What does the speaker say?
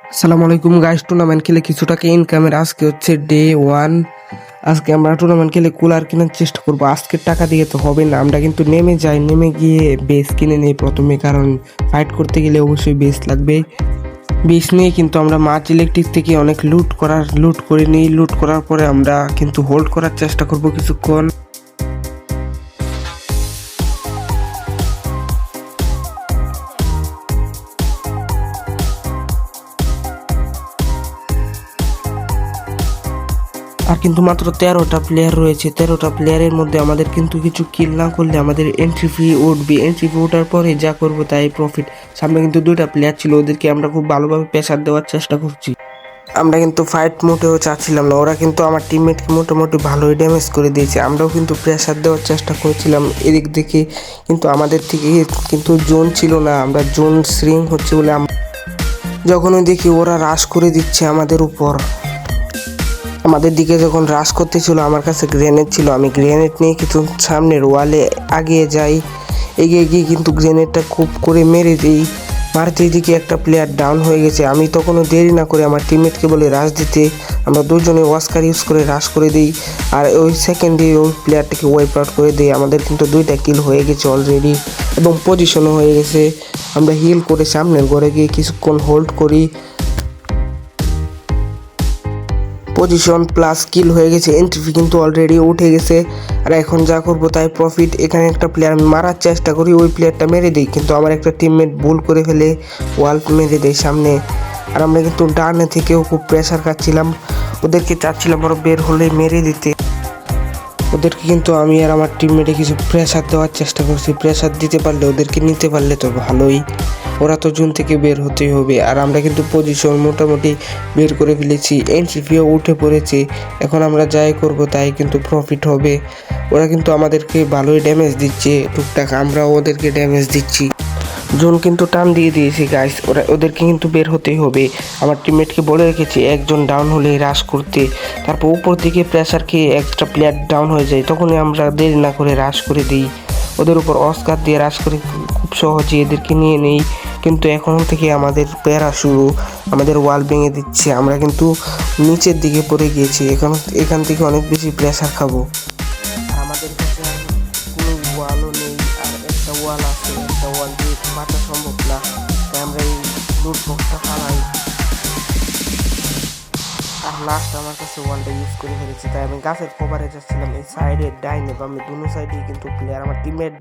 আসসালামু আলাইকুম guys, tournament খেলে কিছু টাকা ইনকামের আজকে হচ্ছে ডে 1। আজকে আমরা টুর্নামেন্ট খেলে কুলার কেনার চেষ্টা করব। আজকের টাকা দিয়ে তো হবে না, আমরা কিন্তু নেমে যাই, নেমে গিয়ে বেস কিনে নেই প্রথমে, কারণ ফাইট করতে গেলে অবশ্যই বেস লাগবে। বেস নিয়ে কিন্তু আমরা মার্চ ইলেকট্রিক থেকে অনেক লুট করে নিই। লুট করার পরে আমরা কিন্তু হোল্ড করার চেষ্টা করব কিছুক্ষণ। আর কিন্তু মাত্র 13টা প্লেয়ার রয়েছে। 13টা প্লেয়ারের মধ্যে আমাদের কিন্তু কিছু কিল না করলে আমাদের এন্ট্রি ফি উঠবে। এন্ট্রি ফি ওঠার পরে যা করবো তাই প্রফিট। সামনে কিন্তু 2টা প্লেয়ার ছিল, ওদেরকে আমরা খুব ভালোভাবে প্রেসার দেওয়ার চেষ্টা করছি। আমরা কিন্তু ফাইট মোটেও চাচ্ছিলাম না, ওরা কিন্তু আমার টিমমেটকে মোটামুটি ভালোই ড্যামেজ করে দিয়েছে। আমরাও কিন্তু প্রেসার দেওয়ার চেষ্টা করছিলাম এদিক থেকে, কিন্তু আমাদের থেকে কিন্তু জোন ছিল না। আমরা জোন শ্রিং হচ্ছে বলে যখনই দেখি ওরা রাশ করে দিচ্ছে আমাদের উপর, আমাদের দিকে যখন রাশ করতেছিল, আমার কাছে গ্রেনেড ছিল। আমি গ্রেনেড নিয়ে কিছু সামনের ওয়ালে এগিয়ে যাই। এগিয়ে গিয়ে কিন্তু গ্রেনেডটা খুব করে মেরে দিই। মারতে দিকে একটা প্লেয়ার ডাউন হয়ে গেছে। আমি তখনও দেরি না করে আমার টিমমেটকে বলে রাশ দিতে। আমরা দুজনে ওয়াস্কার ইউজ করে রাশ করে দিই, আর ওই সেকেন্ডে ওই প্লেয়ারটাকে ওয়াইপ আউট করে দিই। আমাদের কিন্তু 2টা কিল হয়ে গেছে অলরেডি, এবং পজিশনও হয়ে গেছে। আমরা হিল করে সামনের ঘরে গিয়ে কিছুক্ষণ হোল্ড করি। পজিশন প্লাস কিল হয়ে গেছে, এন্ট্রি কিন্তু অলরেডি উঠে গেছে। আর এখন যা করবো তাই প্রফিট। এখানে একটা প্লেয়ার আমি মারার চেষ্টা করি, ওই প্লেয়ারটা মেরে দিই, কিন্তু আমার একটা টিমমেট ভুল করে ফেলে ওয়াল মেরে দেয় সামনে। আর আমরা কিন্তু ডানে থেকেও খুব প্রেশার খাচ্ছিলাম, ওদেরকে চাচ্ছিলাম আরও বের হলে মেরে দিতে। ওদেরকে কিন্তু আমি আর আমার টিমমেটে কিছু প্রেশার দেওয়ার চেষ্টা করছি। প্রেশার দিতে পারলে, ওদেরকে নিতে পারলে তো ভালোই। ওরা তো জুন থেকে বের হতেই হবে। আর আমরা কিন্তু পজিশন মোটামুটি বের করে ফেলেছি, এনসিপিও উঠে পড়েছে। এখন আমরা যাই করব তাই কিন্তু প্রফিট হবে। ওরা কিন্তু আমাদেরকে ভালোই ড্যামেজ দিচ্ছে টুকটাক, আমরাও ওদেরকে ড্যামেজ দিচ্ছি। জোন কিন্তু টান দিয়ে দিয়েছি গাইস, ওদেরকে কিন্তু বের হতেই হবে। আমার টিমমেটকে বলে রেখেছি একজন ডাউন হলে রাশ করতে। তারপর উপর দিকে প্রেসার খেয়ে একটা প্লেয়ার ডাউন হয়ে যায়, তখনই আমরা দেরি না করে রাশ করে দিই। ওদের উপর অস্কার দিয়ে রাশ করে খুব সহজে এদেরকে নিয়ে নেই। কিন্তু এখন থেকে আমাদের প্যারা শুরু, আমাদের ওয়াল ভেঙে দিচ্ছে। আমরা কিন্তু নিচের দিকে পড়ে গিয়েছি, এখান থেকে অনেক বেশি প্রেসার খাবো। আর আমাদের কাছে আর কোনো ওয়ালও নেই, আর একটা ওয়াল আছে, একটা ওয়াল দিয়ে বাঁচা সম্ভব না। তাই আমরা এই লুট বক্সটা ফালাই। আর লাস্ট আমার কাছে ওয়ালটা ইউজ করে ফেলেছি, তাই আমি গাছের কভারে যাচ্ছিলাম। এই সাইডে ডাইনে বা আমি দুনো সাইডে কিন্তু প্লেয়ার, আমার টিমমেট